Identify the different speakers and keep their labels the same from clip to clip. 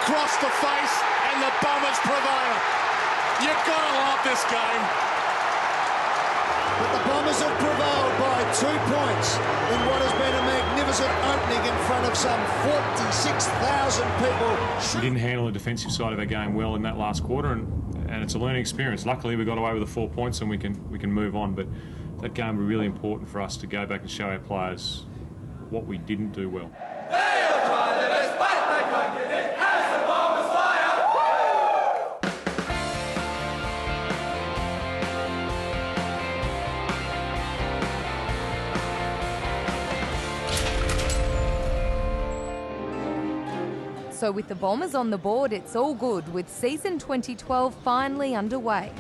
Speaker 1: across the face, and the Bombers prevail. You've got to love this game.
Speaker 2: But the Bombers have prevailed by 2 points in what has been a magnificent opening in front of some 46,000 people.
Speaker 3: We didn't handle the defensive side of our game well in that last quarter, and it's a learning experience. Luckily, we got away with the 4 points, and we can move on. But that game was really important for us to go back and show our players what we didn't do well.
Speaker 4: So with the Bombers on the board, it's all good, with season 2012 finally underway.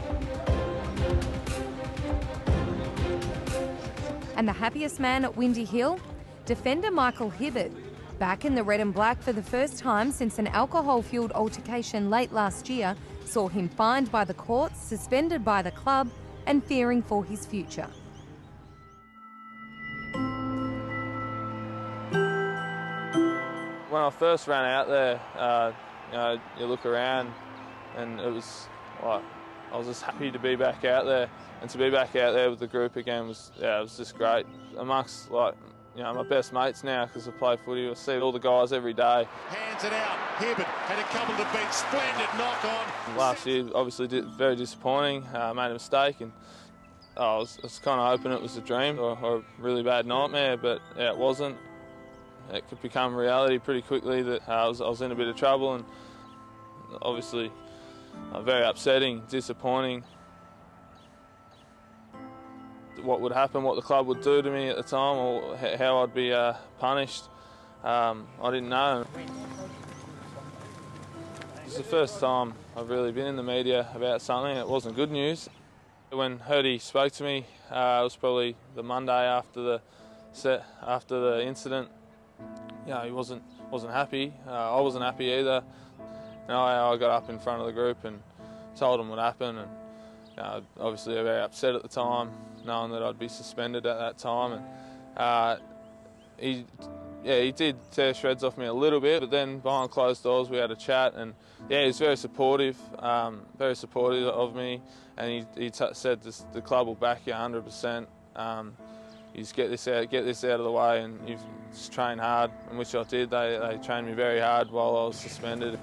Speaker 4: And the happiest man at Windy Hill? Defender Michael Hibbert, back in the red and black for the first time since an alcohol-fuelled altercation late last year saw him fined by the courts, suspended by the club, and fearing for his future.
Speaker 5: When I first ran out there, you look around, and it was like I was just happy to be back out there, and to be back out there with the group again was it was just great. Amongst my best mates now, because I play footy, I see all the guys every day.
Speaker 1: Hands it out. Hibbert had a couple to beat. Splendid knock on.
Speaker 5: Last year, obviously, very disappointing. Made a mistake, and I was kind of hoping it was a dream or a really bad nightmare, but it wasn't. It could become reality pretty quickly that I was in a bit of trouble, and obviously very upsetting, disappointing. What would happen, what the club would do to me at the time, or how I'd be punished, I didn't know. It's the first time I've really been in the media about something. It wasn't good news. When Hurdy spoke to me, it was probably the Monday after the incident. He wasn't happy. I wasn't happy either. I got up in front of the group and told him what happened, and obviously very upset at the time, knowing that I'd be suspended at that time. And he did tear shreds off me a little bit, but then behind closed doors we had a chat, and he was very supportive of me, and he said the club will back you 100%. You just get this out of the way, and you just train hard, and which I did. They trained me very hard while I was suspended.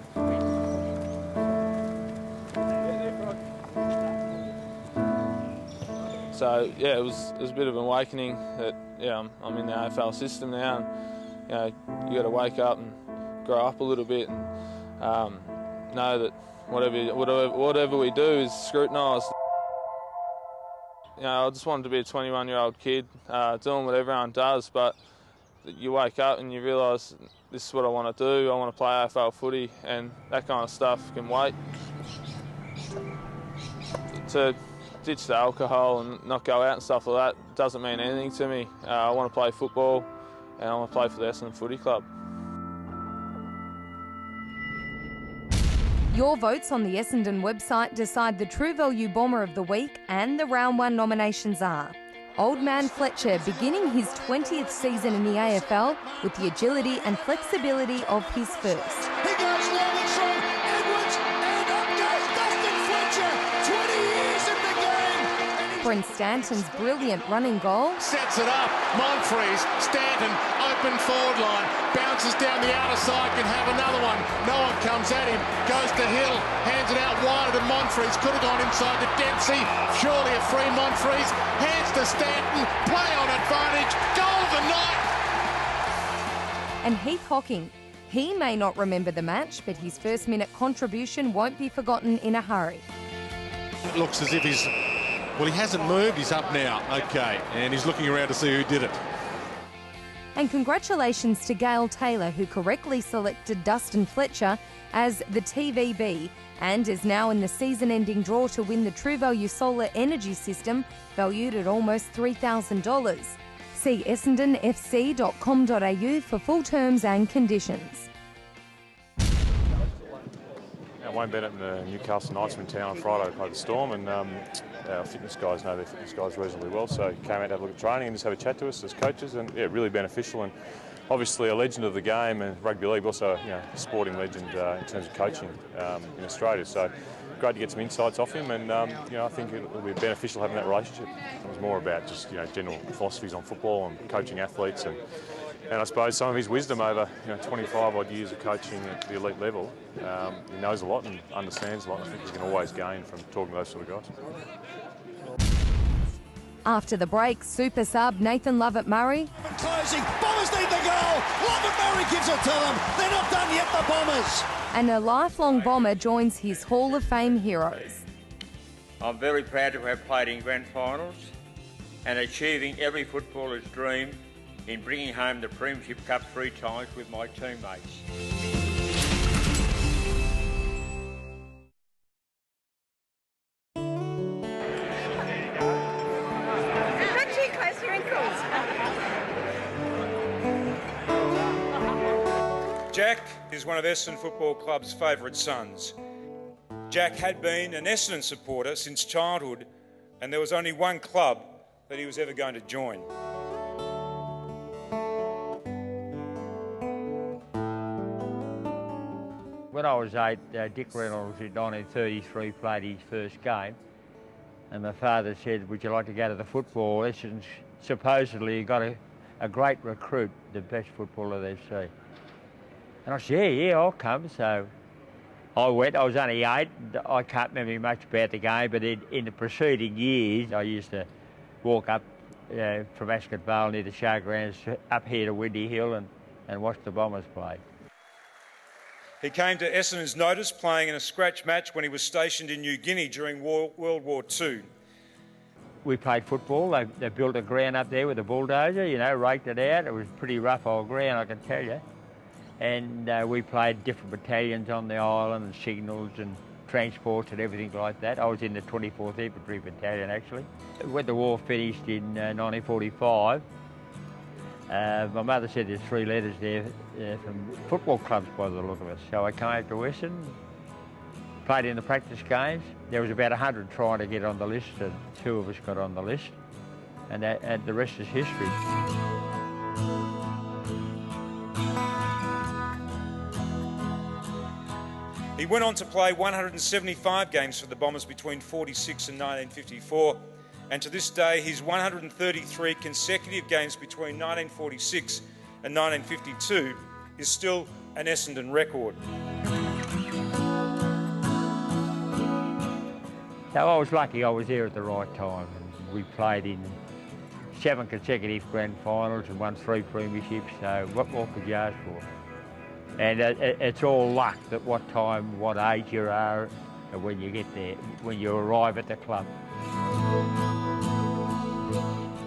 Speaker 5: So it was a bit of an awakening that I'm in the AFL system now, and you got to wake up and grow up a little bit, and know that whatever we do is scrutinised. I just wanted to be a 21-year-old kid doing what everyone does, but you wake up and you realise this is what I want to do. I want to play AFL footy, and that kind of stuff can wait. To ditch the alcohol and not go out and stuff like that doesn't mean anything to me. I want to play football, and I want to play for the Essendon Footy Club.
Speaker 4: Your votes on the Essendon website decide the True Value Bomber of the Week, and the Round 1 nominations are Old Man Fletcher, beginning his 20th season in the AFL with the agility and flexibility of his first.
Speaker 2: He goes long and strong, Edwards, and up goes Dustin Fletcher, 20 years in the game.
Speaker 4: Brent Stanton's brilliant running goal.
Speaker 1: Sets it up. Monfries, Stanton, open forward line. Bounces down the outer side, can have another one. No one comes at him. Goes to Hill, hands it out wider to Monfries. Could have gone inside to Dempsey. Surely a free Monfries. Hands to Stanton. Play on advantage. Goal of the night.
Speaker 4: And Heath Hocking. He may not remember the match, but his first-minute contribution won't be forgotten in a hurry.
Speaker 1: It looks as if he hasn't moved. He's up now. Okay, and he's looking around to see who did it.
Speaker 4: And congratulations to Gail Taylor, who correctly selected Dustin Fletcher as the TVB and is now in the season-ending draw to win the True Value Solar Energy System, valued at almost $3,000. See essendonfc.com.au for full terms and conditions.
Speaker 3: Wayne Bennett and the Newcastle Knights were in town on Friday to play the Storm, and our fitness guys know their fitness guys reasonably well, so came out to have a look at training and just have a chat to us as coaches, and really beneficial. And obviously a legend of the game and rugby league, also a sporting legend in terms of coaching in Australia. So great to get some insights off him, and I think it'll be beneficial having that relationship. It was more about just general philosophies on football and coaching athletes, and I suppose some of his wisdom over 25 odd years of coaching at the elite level. He knows a lot and understands a lot. I think he can always gain from talking to those sort of guys.
Speaker 4: After the break, super sub Nathan Lovett-Murray.
Speaker 2: Closing, Bombers need the goal. Lovett-Murray gives it to them. They're not done yet, the Bombers.
Speaker 4: And a lifelong Bomber joins his Hall of Fame heroes.
Speaker 6: I'm very proud to have played in grand finals and achieving every footballer's dream in bringing home the Premiership Cup 3 times with my teammates.
Speaker 7: Jack is one of Essendon Football Club's favourite sons. Jack had been an Essendon supporter since childhood, and there was only one club that he was ever going to join.
Speaker 6: When I was 8, Dick Reynolds in 1933 played his first game, and my father said, "Would you like to go to the football?" Essendon supposedly got a great recruit, the best footballer they've seen. And I said, yeah, I'll come. So I went. I was only 8. I can't remember much about the game, but in the preceding years, I used to walk up from Ascot Vale near the showgrounds up here to Windy Hill and watch the Bombers play.
Speaker 7: He came to Essendon's notice playing in a scratch match when he was stationed in New Guinea during World War II.
Speaker 6: We played football. They built a ground up there with a bulldozer, raked it out. It was pretty rough old ground, I can tell you. And we played different battalions on the island and signals and transports and everything like that. I was in the 24th Infantry Battalion, actually. When the war finished in 1945, my mother said there's 3 letters there from football clubs by the look of it. So I came to Essendon, played in the practice games. There was about 100 trying to get on the list, and 2 of us got on the list. And the rest is history.
Speaker 7: He went on to play 175 games for the Bombers between 46 and 1954, and to this day his 133 consecutive games between 1946 and 1952 is still an Essendon record.
Speaker 6: So I was lucky I was there at the right time. We played in 7 consecutive grand finals and won 3 premierships, so what more could you ask for? And it's all luck that what time, what age you are, and when you get there, when you arrive at the club.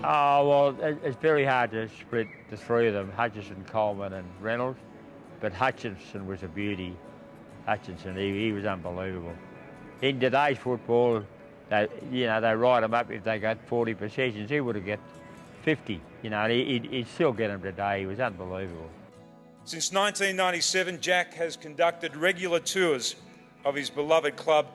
Speaker 6: Oh, well, it's very hard to split the 3 of them, Hutchison, Coleman and Reynolds, but Hutchinson was a beauty. Hutchinson, he was unbelievable. In today's football, they write him up if they got 40 possessions, he would have got 50. He'd still get them today, he was unbelievable.
Speaker 7: Since 1997, Jack has conducted regular tours of his beloved club,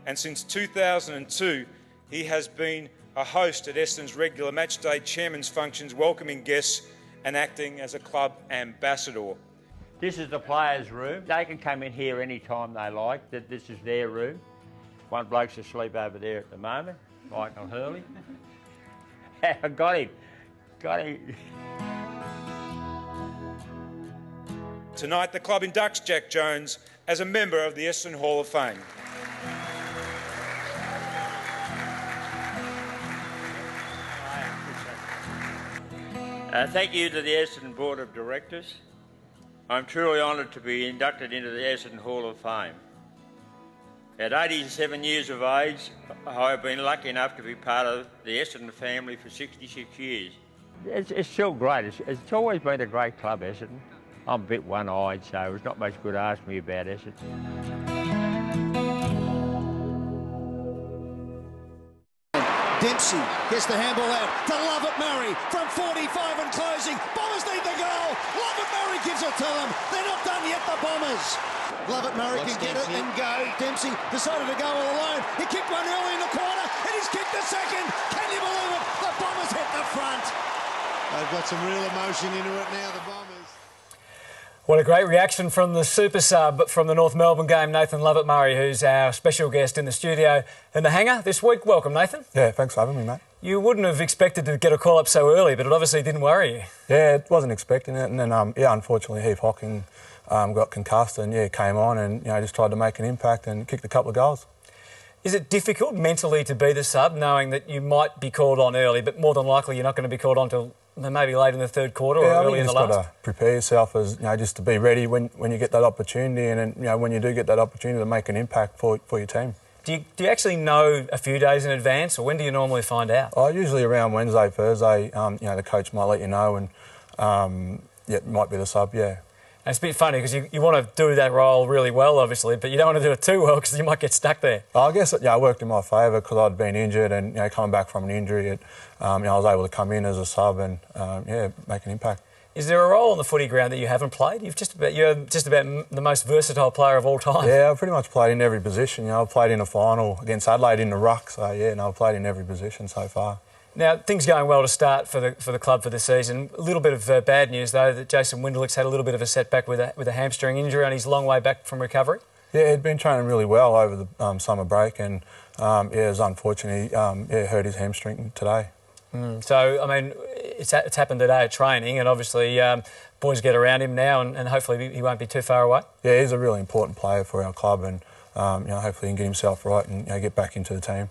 Speaker 7: and since 2002, he has been a host at Essendon's regular matchday chairman's functions, welcoming guests and acting as a club ambassador.
Speaker 6: This is the players' room. They can come in here any time they like. This is their room. One bloke's asleep over there at the moment, Michael Hurley. I got him.
Speaker 7: Tonight, the club inducts Jack Jones as a member of the Essendon Hall of Fame.
Speaker 6: Thank you to the Essendon Board of Directors. I'm truly honoured to be inducted into the Essendon Hall of Fame. At 87 years of age, I have been lucky enough to be part of the Essendon family for 66 years. It's still great. It's always been a great club, Essendon. I'm a bit one-eyed, so it's not much good to ask me about Essendon.
Speaker 2: Dempsey gets the handball out to Lovett-Murray from 45 and closing. Bombers need the goal. Lovett-Murray gives it to them. They're not done yet, the Bombers. Lovett-Murray can get it and go. Dempsey decided to go all alone. He kicked one early in the corner and he's kicked the second. Can you believe it? The Bombers hit the front.
Speaker 8: They've got some real emotion into it now, the Bombers. What a great reaction from the super sub from the North Melbourne game, Nathan Lovett-Murray, who's our special guest in the studio in the Hangar this week. Welcome, Nathan.
Speaker 9: Yeah, thanks for having me, mate.
Speaker 8: You wouldn't have expected to get a call up so early, but it obviously didn't worry you.
Speaker 9: Yeah, it wasn't expecting it, and then unfortunately Heath Hocking got concussed and came on and just tried to make an impact and kicked a couple of goals.
Speaker 8: Is it difficult mentally to be the sub, knowing that you might be called on early, but more than likely you're not going to be called on till maybe late in the third quarter or early in the last?
Speaker 9: You just got to prepare yourself as just to be ready when you get that opportunity, and then when you do get that opportunity to make an impact for your team.
Speaker 8: Do you actually know a few days in advance, or when do you normally find out?
Speaker 9: Usually around Wednesday, Thursday. The coach might let you know, and it might be the sub. Yeah.
Speaker 8: And it's a bit funny because you want to do that role really well, obviously, but you don't want to do it too well because you might get stuck there.
Speaker 9: I guess it worked in my favour because I'd been injured, and coming back from an injury, I was able to come in as a sub and make an impact.
Speaker 8: Is there a role on the footy ground that you haven't played? You're just about the most versatile player of all time.
Speaker 9: Yeah, I've pretty much played in every position. I played in a final against Adelaide in the ruck, so I've played in every position so far.
Speaker 8: Now, things going well to start for the club for the season. A little bit of bad news, though, that Jason Winderlick's had a little bit of a setback with a hamstring injury, and he's a long way back from recovery. Yeah,
Speaker 9: he'd been training really well over the summer break, and it was unfortunately hurt his hamstring today.
Speaker 8: So, I mean, it's happened today at training, and obviously boys get around him now, and hopefully he won't be too far away. Yeah,
Speaker 9: he's a really important player for our club, and hopefully he can get himself right and get back into the team.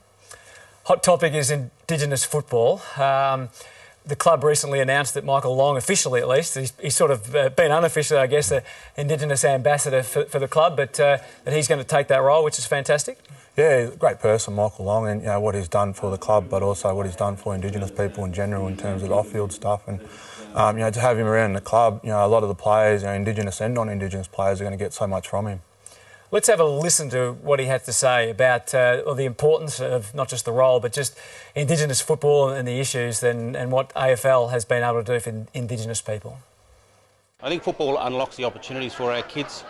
Speaker 8: Hot topic is Indigenous football. The club recently announced that Michael Long, officially at least, he's sort of been unofficially, I guess, the Indigenous ambassador for the club, but that he's going to take that role, which is fantastic.
Speaker 9: Yeah, he's a great person, Michael Long, and what he's done for the club, but also what he's done for Indigenous people in general in terms of off-field stuff. And to have him around the club, a lot of the players, Indigenous and non-Indigenous players, are going to get so much from him.
Speaker 8: Let's have a listen to what he had to say about the importance of not just the role, but just Indigenous football and the issues and what AFL has been able to do for Indigenous people.
Speaker 10: I think football unlocks the opportunities for our kids,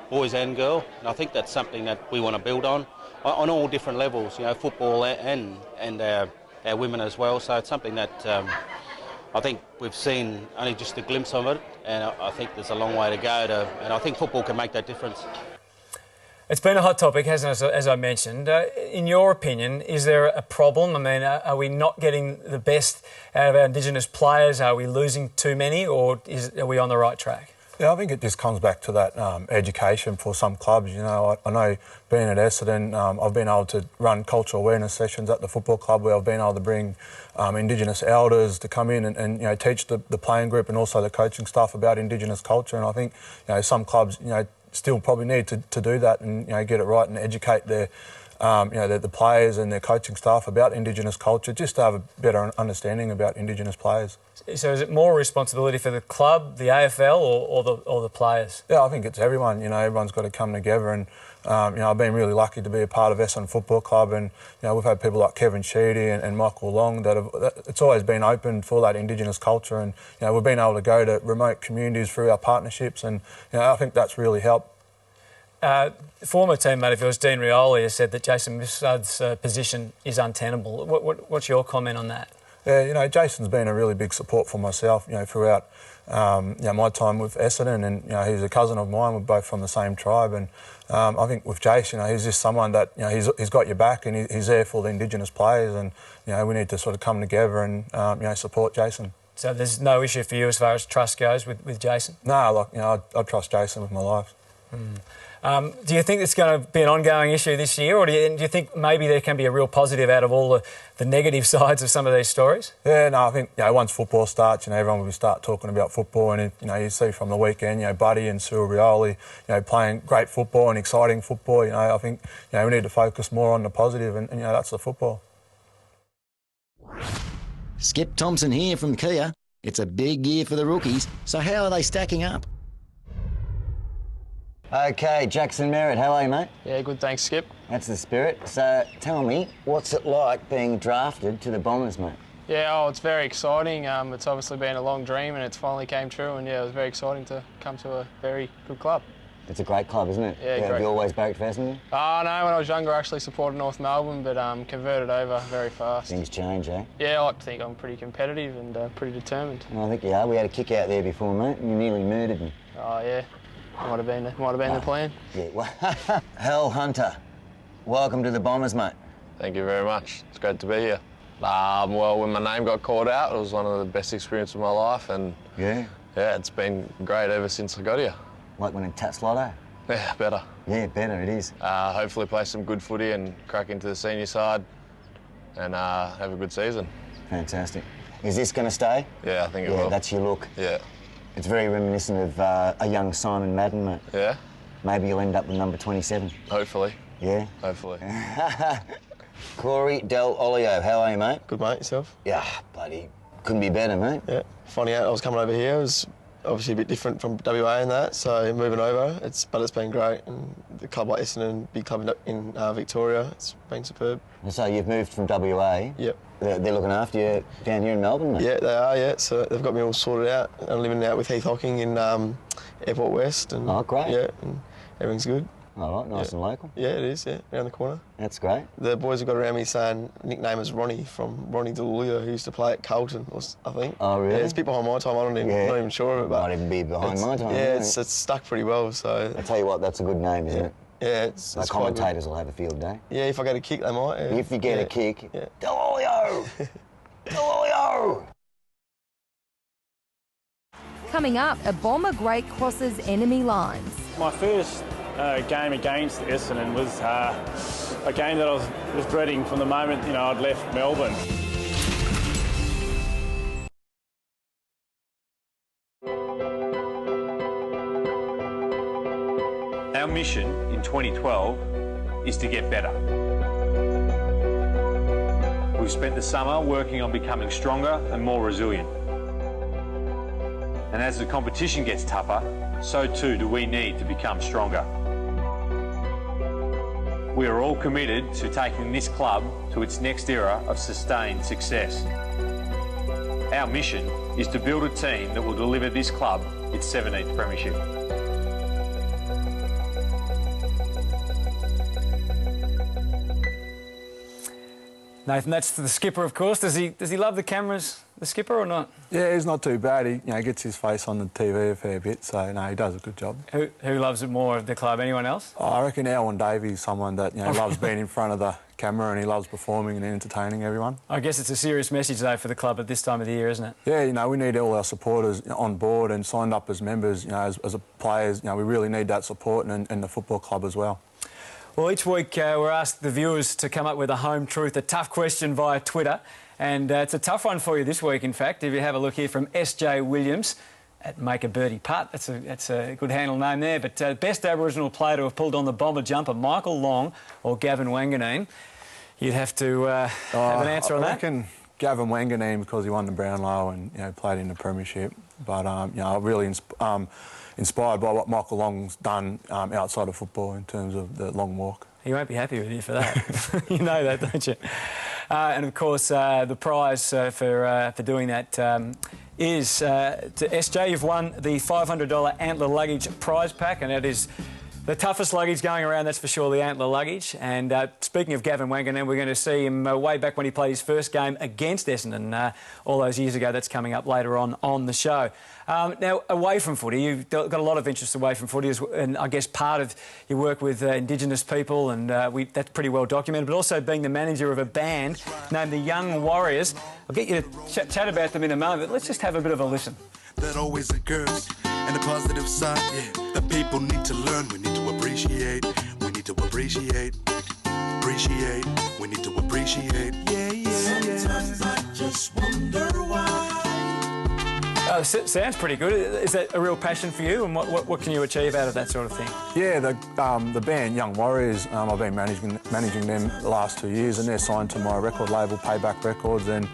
Speaker 10: boys and girls, and I think that's something that we want to build on all different levels, football and our women as well. So it's something that I think we've seen only just a glimpse of it, and I think there's a long way to go and I think football can make that difference.
Speaker 8: It's been a hot topic, hasn't it, as I mentioned. In your opinion, is there a problem? I mean, are we not getting the best out of our Indigenous players? Are we losing too many, or are we on the right track?
Speaker 9: Yeah, I think it just comes back to that education for some clubs. I know being at Essendon, I've been able to run cultural awareness sessions at the football club where I've been able to bring Indigenous elders to come in and teach the playing group and also the coaching staff about Indigenous culture. And I think some clubs still probably need to do that and get it right and educate their the players and their coaching staff about Indigenous culture, just to have a better understanding about Indigenous players.
Speaker 8: So is it more responsibility for the club, the AFL, or the players?
Speaker 9: Yeah, I think it's everyone. Everyone's got to come together, and I've been really lucky to be a part of Essendon Football Club, and we've had people like Kevin Sheedy and Michael Long it's always been open for that Indigenous culture, and we've been able to go to remote communities through our partnerships, and I think that's really helped.
Speaker 8: Former teammate of yours, Dean Rioli, has said that Jason Mifsud's position is untenable. What's your comment on that?
Speaker 9: Yeah, Jason's been a really big support for myself, throughout my time with Essendon, and he's a cousin of mine. We're both from the same tribe, and I think with Jason, he's just someone that he's got your back, and he's there for the Indigenous players, and we need to sort of come together and support Jason.
Speaker 8: So there's no issue for you as far as trust goes with Jason?
Speaker 9: No, I trust Jason with my life.
Speaker 8: Do you think it's going to be an ongoing issue this year, or do you think maybe there can be a real positive out of all the negative sides of some of these stories?
Speaker 9: Yeah, no, I think once football starts, everyone will start talking about football, and you see from the weekend, Buddy and Cyril Rioli, playing great football and exciting football. I think we need to focus more on the positive, and that's the football.
Speaker 11: Skip Thompson here from Kia. It's a big year for the rookies, so how are they stacking up?
Speaker 12: Okay, Jackson Merritt, how are you, mate?
Speaker 13: Yeah, good, thanks, Skip.
Speaker 12: That's the spirit. So tell me, what's it like being drafted to the Bombers, mate?
Speaker 13: Yeah, it's very exciting. It's obviously been a long dream and it's finally came true, and it was very exciting to come to a very good club.
Speaker 12: It's a great club, isn't it?
Speaker 13: Yeah, great.
Speaker 12: Have you always barracked for Essendon?
Speaker 13: No, when I was younger I actually supported North Melbourne, but converted over very fast.
Speaker 12: Things change, eh?
Speaker 13: Yeah, I like to think I'm pretty competitive and pretty determined.
Speaker 12: I think you are. We had a kick out there before, mate. You nearly murdered me.
Speaker 13: Oh, yeah. Might have been the plan.
Speaker 12: Yeah. Hell Hunter, welcome to the Bombers, mate.
Speaker 14: Thank you very much. It's great to be here. Well, when my name got called out, it was one of the best experiences of my life, and yeah, it's been great ever since I got here.
Speaker 12: Like winning Tats Lotto?
Speaker 14: Yeah, better.
Speaker 12: Yeah, better it is.
Speaker 14: Hopefully play some good footy and crack into the senior side and have a good season.
Speaker 12: Fantastic. Is this going to stay?
Speaker 14: Yeah, I think it will.
Speaker 12: Yeah, that's your look.
Speaker 14: Yeah.
Speaker 12: It's very reminiscent of a young Simon Madden, mate.
Speaker 14: Yeah?
Speaker 12: Maybe you'll end up with number 27.
Speaker 14: Hopefully.
Speaker 12: Yeah?
Speaker 14: Hopefully.
Speaker 12: Corey Del Olio, how are you, mate?
Speaker 15: Good, mate. Yourself?
Speaker 12: Yeah, bloody couldn't be better, mate.
Speaker 15: Yeah. Finding out I was coming over here was obviously a bit different from WA and that, so moving over, but it's been great. And the club like Essendon, big club in Victoria, it's been superb.
Speaker 12: So you've moved from WA?
Speaker 15: Yep.
Speaker 12: They're looking after you down here in Melbourne, mate?
Speaker 15: Yeah, they are, yeah. So they've got me all sorted out. I'm living out with Heath Hocking in Airport West. And,
Speaker 12: oh, great.
Speaker 15: Yeah, and everything's good.
Speaker 12: All right, nice and local.
Speaker 15: Yeah, it is, yeah, around the corner.
Speaker 12: That's great.
Speaker 15: The boys have got around me saying nickname is Ronnie, from Ronnie Delulio, who used to play at Carlton, I think.
Speaker 12: Oh, really?
Speaker 15: Yeah, it's a bit behind my time, I'm not even sure of it. But
Speaker 12: might even be behind my time.
Speaker 15: Yeah, it's stuck pretty well, so...
Speaker 12: I tell you what, that's a good name, isn't it?
Speaker 15: Yeah, it's
Speaker 12: the commentators will have a field day.
Speaker 15: Yeah, if I get a kick, they might. Yeah.
Speaker 12: If you get a kick, Delulio! Delulio!
Speaker 4: Coming up, a Bomber great crosses enemy lines.
Speaker 16: My first game against Essendon was a game that I was dreading from the moment I'd left Melbourne.
Speaker 17: Our mission in 2012 is to get better. We've spent the summer working on becoming stronger and more resilient. And as the competition gets tougher, so too do we need to become stronger. We are all committed to taking this club to its next era of sustained success. Our mission is to build a team that will deliver this club its 17th premiership.
Speaker 8: Nathan, that's the skipper, of course. Does he love the cameras, the skipper, or not?
Speaker 9: Yeah, he's not too bad. He gets his face on the TV a fair bit, so no, he does a good job.
Speaker 8: Who loves it more of the club? Anyone else?
Speaker 9: I reckon Alan Davies, someone that loves being in front of the camera and he loves performing and entertaining everyone.
Speaker 8: I guess it's a serious message though for the club at this time of the year, isn't it?
Speaker 9: Yeah, we need all our supporters on board and signed up as members. As players, we really need that support and the football club as well.
Speaker 8: Well, each week we're asked the viewers to come up with a home truth, a tough question via Twitter. And it's a tough one for you this week, in fact. If you have a look here from SJ Williams at Make a Birdie Putt. That's a good handle name there. But best Aboriginal player to have pulled on the bomber jumper, Michael Long or Gavin Wanganeen. You'd have to have an answer on that.
Speaker 9: I reckon Gavin Wanganeen, because he won the Brownlow and played in the premiership. But really inspired by what Michael Long's done outside of football in terms of the long walk.
Speaker 8: He won't be happy with you for that. You know that, don't you? And of course, the prize for doing that is to SJ. You've won the $500 Antler luggage prize pack, and it is the toughest luggage going around, that's for sure, the Antler luggage. And speaking of Gavin Wanganeen, we're going to see him way back when he played his first game against Essendon all those years ago. That's coming up later on the show. Now, away from footy, you've got a lot of interest away from footy, and I guess part of your work with Indigenous people, and that's pretty well documented, but also being the manager of a band named the Young Warriors. I'll get you to chat about them in a moment, but let's just have a bit of a listen.
Speaker 18: That always occurs, and the positive side, yeah, the people need to learn. We need to appreciate, we need to appreciate, we need to appreciate, yeah. Sometimes I just wonder why.
Speaker 8: Sounds pretty good. Is that a real passion for you, and what can you achieve out of that sort of thing?
Speaker 9: Yeah, the band Young Warriors, I've been managing them the last 2 years, and they're signed to my record label, Payback Records, and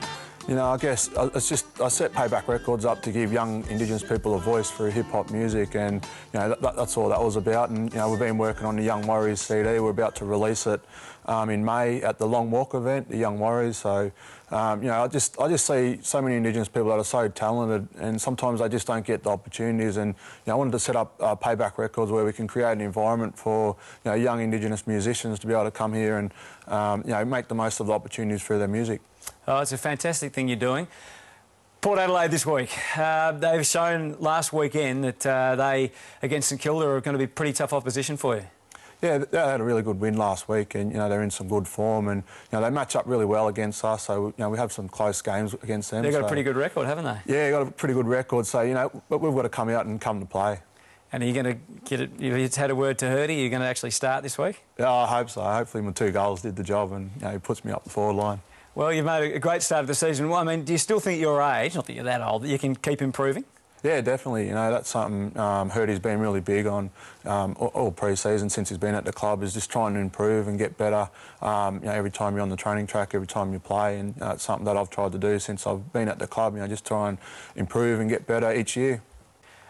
Speaker 9: You know, I guess I set payback records up to give young Indigenous people a voice through hip-hop music, and you know that's all that was about. And you know, we've been working on the Young Warriors CD. We're about to release it in May at the Long Walk event, the Young Warriors. So you know, I just see so many Indigenous people that are so talented, and sometimes they just don't get the opportunities. And you know, I wanted to set up payback records where we can create an environment for young Indigenous musicians to be able to come here and you know, make the most of the opportunities through their music.
Speaker 8: Oh, it's a fantastic thing you're doing. Port Adelaide this week. They've shown last weekend that they, against St Kilda, are going to be pretty tough opposition for you.
Speaker 9: Yeah, they had a really good win last week, and you know they're in some good form, and you know they match up really well against us. So you know we have some close games against them.
Speaker 8: They've got a pretty good record, haven't they?
Speaker 9: Yeah, they've got a pretty good record. So you know, but we've got to come out and come to play.
Speaker 8: And are you going to get it? You've had a word to Hurdy. You're going to actually start this week?
Speaker 9: Yeah, I hope so. Hopefully my 2 goals did the job, and you know, he puts me up the forward line.
Speaker 8: Well, you've made a great start of the season. Well, I mean, do you still think at your age, not that you're that old, that you can keep improving?
Speaker 9: Yeah, definitely. You know, that's something Hurdy's been really big on all pre-season since he's been at the club, is just trying to improve and get better. You know, every time you're on the training track, every time you play, and it's something that I've tried to do since I've been at the club. You know, just try and improve and get better each year.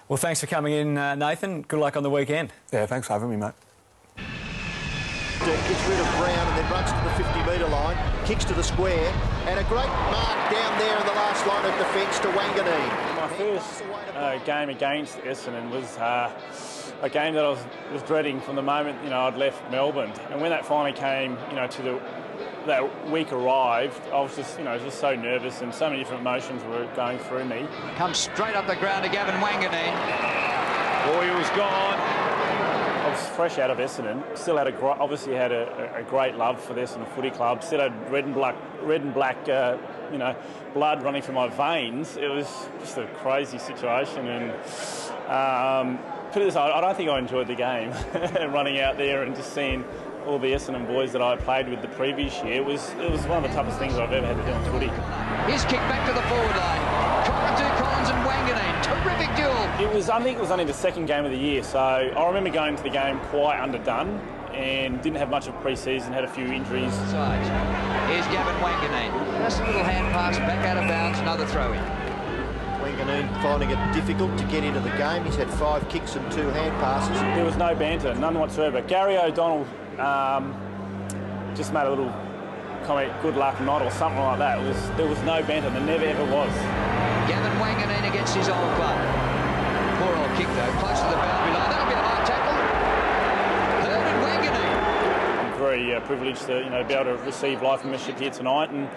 Speaker 8: Well, thanks for coming in, Nathan. Good luck on the weekend.
Speaker 9: Yeah, thanks for having me, mate.
Speaker 2: Gets rid of Brown and then runs to the 50-metre line, kicks to the square, and a great mark down there in the last line of defence to Wanganeen.
Speaker 16: My first game against Essendon was a game that I was dreading from the moment I'd left Melbourne, and when that finally came, to that week arrived, I was just just so nervous, and so many different emotions were going through me.
Speaker 19: Comes straight up the ground to Gavin Wanganeen.
Speaker 16: Boyle's gone. I was fresh out of Essendon. Still had obviously had a great love for the Essendon Footy Club. Still had red and black, blood running through my veins. It was just a crazy situation, and put it this way, I don't think I enjoyed the game. Running out there and just seeing all the Essendon boys that I played with the previous year, it was one of the toughest things I've ever had to do on footy.
Speaker 19: He's kicked back to the forward line. Collins and Wanganeen, terrific duel.
Speaker 16: I think it was only the second game of the year, so I remember going to the game quite underdone and didn't have much of pre-season, had a few injuries.
Speaker 19: Here's Gavin Wanganeen. Just a little hand pass, back out of bounds, another throw-in.
Speaker 2: Wanganeen finding it difficult to get into the game. He's had 5 kicks and 2 hand passes.
Speaker 16: There was no banter, none whatsoever. Gary O'Donnell just made a little comment, good luck not, or something like that. There was no banter, there never ever was.
Speaker 19: Gavin Wanganeen against his old club. Poor old kick though, close to the boundary line. That'll be a high tackle. Hurd and Wanganeen.
Speaker 16: I'm very privileged to be able to receive life membership here tonight and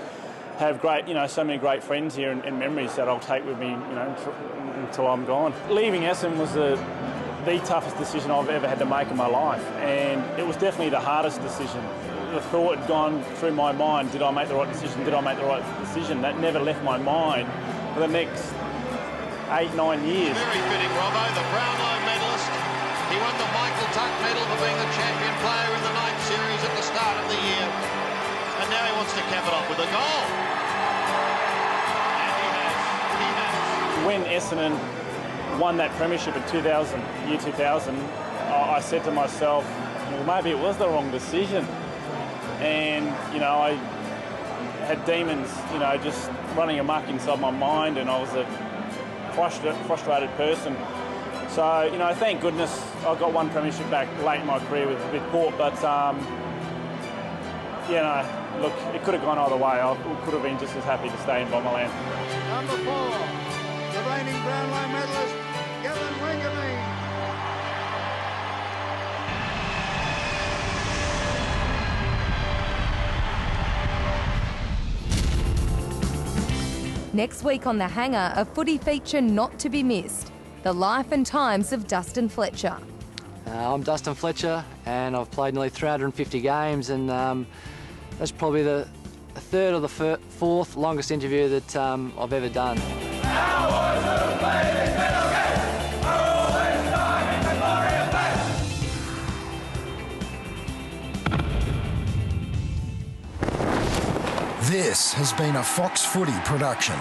Speaker 16: have great, so many great friends here and memories that I'll take with me, until I'm gone. Leaving Essendon was the toughest decision I've ever had to make in my life, and it was definitely the hardest decision. The thought had gone through my mind, did I make the right decision, did I make the right decision? That never left my mind for the next 8-9 years.
Speaker 20: Very fitting, Robbo, the Brownlow medalist. He won the Michael Tuck medal for being the champion player in the 9th series at the start of the year. And now he wants to cap it off with a goal. And he has.
Speaker 16: When Essendon won that premiership in 2000, I said to myself, well, maybe it was the wrong decision. And, I had demons, just running amok inside my mind, and I was a frustrated person. So, thank goodness I got one premiership back late in my career with Port, but, look, it could have gone either way. I could have been just as happy to stay in Bomberland.
Speaker 20: Number 4, the reigning Brownlow medalist, Gavin Wanganeen.
Speaker 4: Next week on The Hangar, a footy feature not to be missed. The life and times of Dustin Fletcher.
Speaker 21: I'm Dustin Fletcher, and I've played nearly 350 games, and that's probably the 3rd or the 4th longest interview that I've ever done.
Speaker 22: This has been a Fox Footy production.